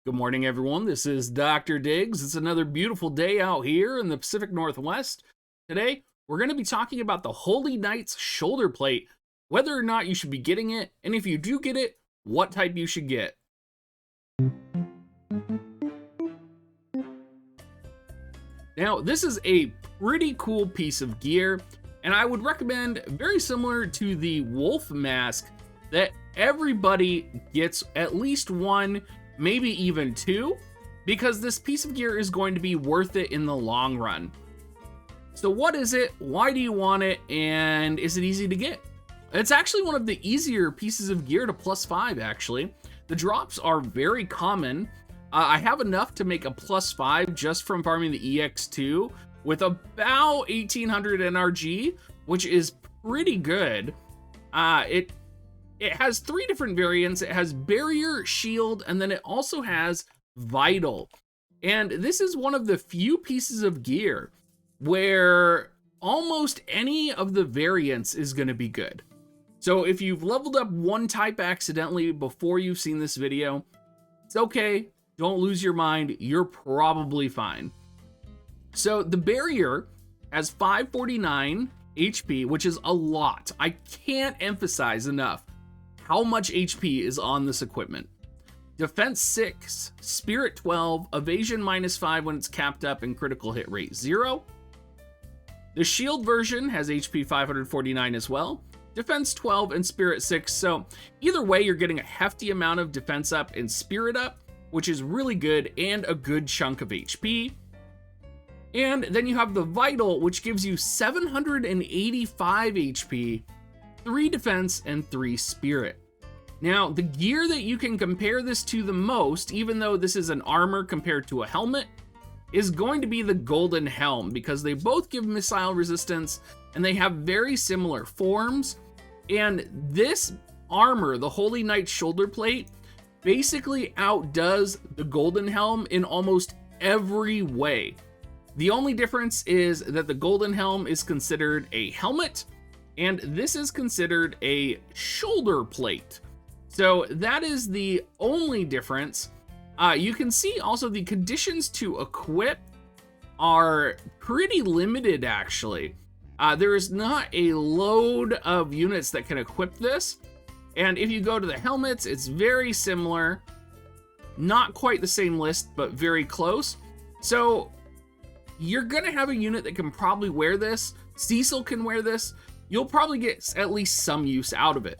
Good morning, everyone. This is Dr. Diggs. It's another beautiful day out here in the Pacific Northwest. Today, we're going to be talking about the Holy Knight's shoulder plate, whether or not you should be getting it, and if you do get it, what type you should get. Now, this is a pretty cool piece of gear, and I would recommend, very similar to the wolf mask, that everybody gets at least one, maybe even two, because this piece of gear is going to be worth it in the long run. So what is it? Why do you want it? And is it easy to get? It's actually one of the easier pieces of gear to +5, actually. The drops are very common. I have enough to make a +5 just from farming the EX2 with about 1800 NRG, which is pretty good. It has 3 different variants. It has Barrier, Shield, and then it also has Vital. And this is one of the few pieces of gear where almost any of the variants is going to be good. So if you've leveled up one type accidentally before you've seen this video, it's okay. Don't lose your mind. You're probably fine. So the Barrier has 549 HP, which is a lot. I can't emphasize enough how much HP is on this equipment. Defense 6, Spirit 12, Evasion -5 when it's capped up, and critical hit rate 0. The Shield version has HP 549 as well, Defense 12 and Spirit 6, so either way you're getting a hefty amount of defense up and Spirit up, which is really good, and a good chunk of HP. And then you have the Vital, which gives you 785 HP, 3 defense, and 3 spirit. Now, the gear that you can compare this to the most, even though this is an armor compared to a helmet, is going to be the Golden Helm, because they both give missile resistance, and they have very similar forms. And this armor, the Holy Knight shoulder plate, basically outdoes the Golden Helm in almost every way. The only difference is that the Golden Helm is considered a helmet, and this is considered a shoulder plate. So that is the only difference. You can see also the conditions to equip are pretty limited, actually. There is not a load of units that can equip this. And if you go to the helmets, it's very similar. Not quite the same list, but very close. So you're gonna have a unit that can probably wear this. Cecil can wear this. You'll probably get at least some use out of it.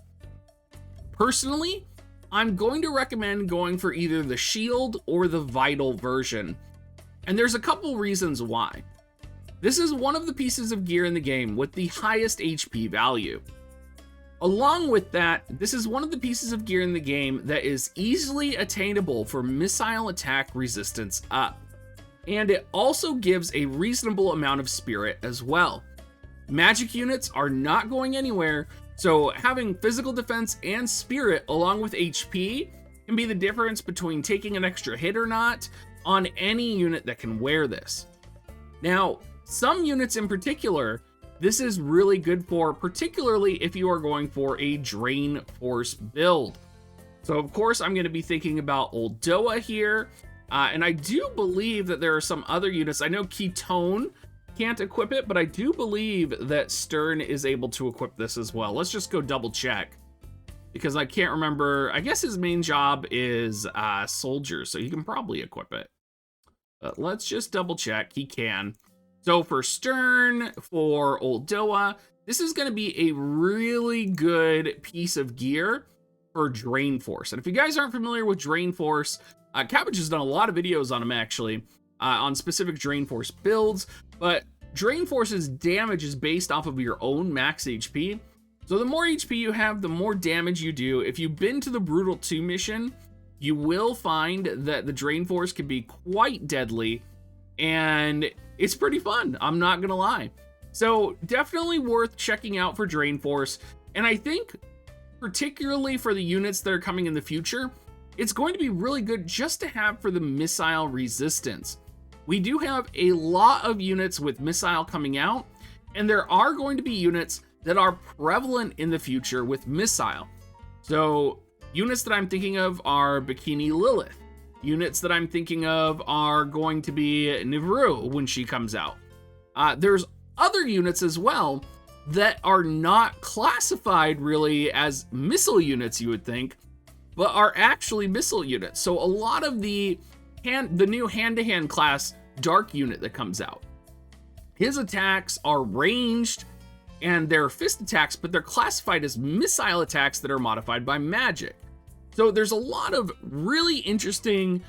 Personally, I'm going to recommend going for either the Shield or the Vital version. And there's a couple reasons why. This is one of the pieces of gear in the game with the highest HP value. Along with that, this is one of the pieces of gear in the game that is easily attainable for missile attack resistance up. And it also gives a reasonable amount of spirit as well. Magic units are not going anywhere, so having physical defense and spirit along with HP can be the difference between taking an extra hit or not on any unit that can wear this. Now, some units in particular, this is really good for, particularly if you are going for a Drain Force build. So of course I'm going to be thinking about Old Doa here, and I do believe that there are some other units. I know Ketone can't equip it, but I do believe that Stern is able to equip this as well. Let's just go double check, because I can't remember. I guess his main job is soldier, so he can probably equip it. But let's just double check. He can. So for Stern, for Old Doa, this is going to be a really good piece of gear for Drain Force. And if you guys aren't familiar with Drain Force, Cabbage has done a lot of videos on him, actually, on specific Drain Force builds, but Drain Force's damage is based off of your own max HP. So the more HP you have, the more damage you do. If you've been to the Brutal 2 mission, you will find that the Drain Force can be quite deadly, and it's pretty fun, I'm not gonna lie. So definitely worth checking out for Drain Force, and I think particularly for the units that are coming in the future, it's going to be really good just to have for the missile resistance. We do have a lot of units with missile coming out, and there are going to be units that are prevalent in the future with missile. So units that I'm thinking of are Bikini Lilith, units that I'm thinking of are going to be Nivru when she comes out. There's other units as well that are not classified really as missile units, you would think, but are actually missile units. So a lot of the new hand-to-hand class Dark unit that comes out, his attacks are ranged and they're fist attacks, but they're classified as missile attacks that are modified by magic. So there's a lot of really interesting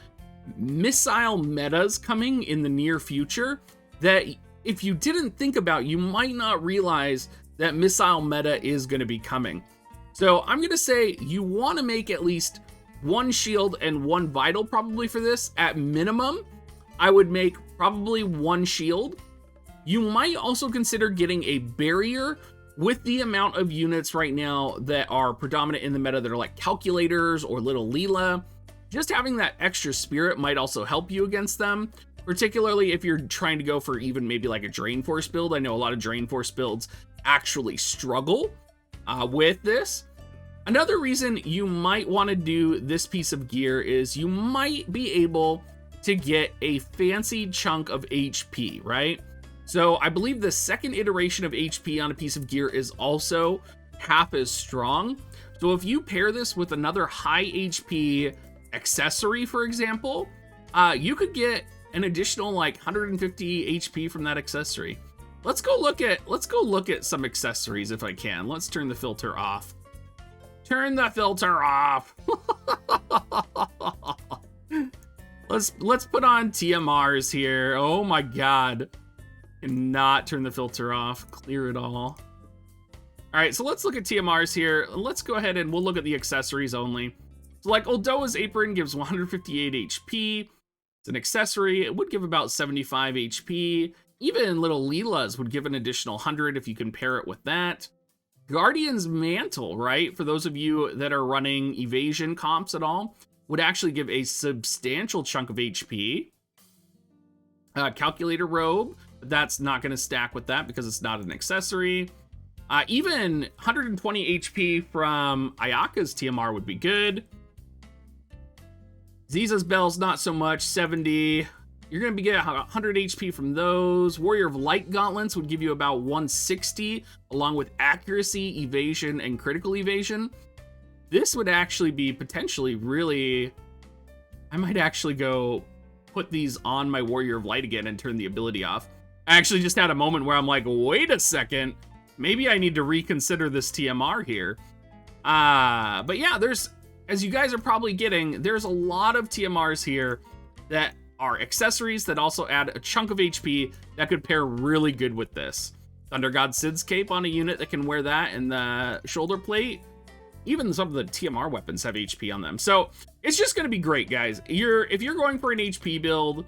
missile metas coming in the near future that if you didn't think about, you might not realize that missile meta is going to be coming. So I'm going to say you want to make at least one shield and one vital probably for this. At minimum, I would make probably one shield. You might also consider getting a barrier with the amount of units right now that are predominant in the meta that are like calculators or little Leela. Just having that extra spirit might also help you against them, particularly if you're trying to go for even maybe like a Drain Force build. I know a lot of Drain Force builds actually struggle with this. Another reason you might want to do this piece of gear is you might be able to get a fancy chunk of HP, right? So I believe the second iteration of HP on a piece of gear is also half as strong. So if you pair this with another high HP accessory, for example, you could get an additional like 150 HP from that accessory. Let's go look at some accessories if I can. Let's turn the filter off. Turn the filter off. Let's put on TMRs here. Oh my god. Cannot turn the filter off. Clear it all. All right, so let's look at TMRs here. Let's go ahead and we'll look at the accessories only. So like Oldoa's Apron gives 158 HP. It's an accessory. It would give about 75 HP. Even little Leela's would give an additional 100 if you can pair it with that. Guardian's Mantle, right? For those of you that are running evasion comps at all, would actually give a substantial chunk of HP. Calculator Robe, but that's not going to stack with that because it's not an accessory. Even 120 HP from Ayaka's TMR would be good. Ziza's Bells, not so much, 70. You're going to be getting 100 HP from those. Warrior of Light Gauntlets would give you about 160, along with accuracy, evasion, and critical evasion. This would actually be potentially really... I might actually go put these on my Warrior of Light again and turn the ability off. I actually just had a moment where I'm like, wait a second, maybe I need to reconsider this TMR here. But yeah, as you guys are probably getting, there's a lot of TMRs here that are accessories that also add a chunk of HP that could pair really good with this. Thunder God Sid's Cape on a unit that can wear that, and the shoulder plate. Even some of the TMR weapons have HP on them. So it's just going to be great, guys. If you're going for an HP build,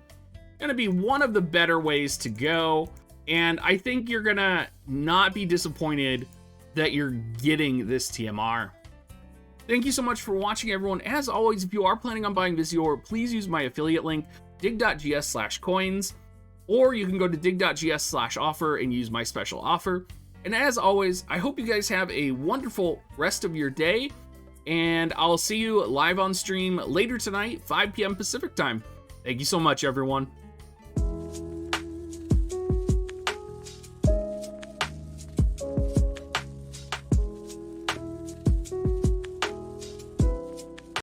going to be one of the better ways to go. And I think you're going to not be disappointed that you're getting this TMR. Thank you so much for watching, everyone. As always, if you are planning on buying Visior, please use my affiliate link, dig.gs/coins, or you can go to dig.gs/offer and use my special offer. And as always, I hope you guys have a wonderful rest of your day, and I'll see you live on stream later tonight, 5 p.m. Pacific time. Thank you so much, everyone.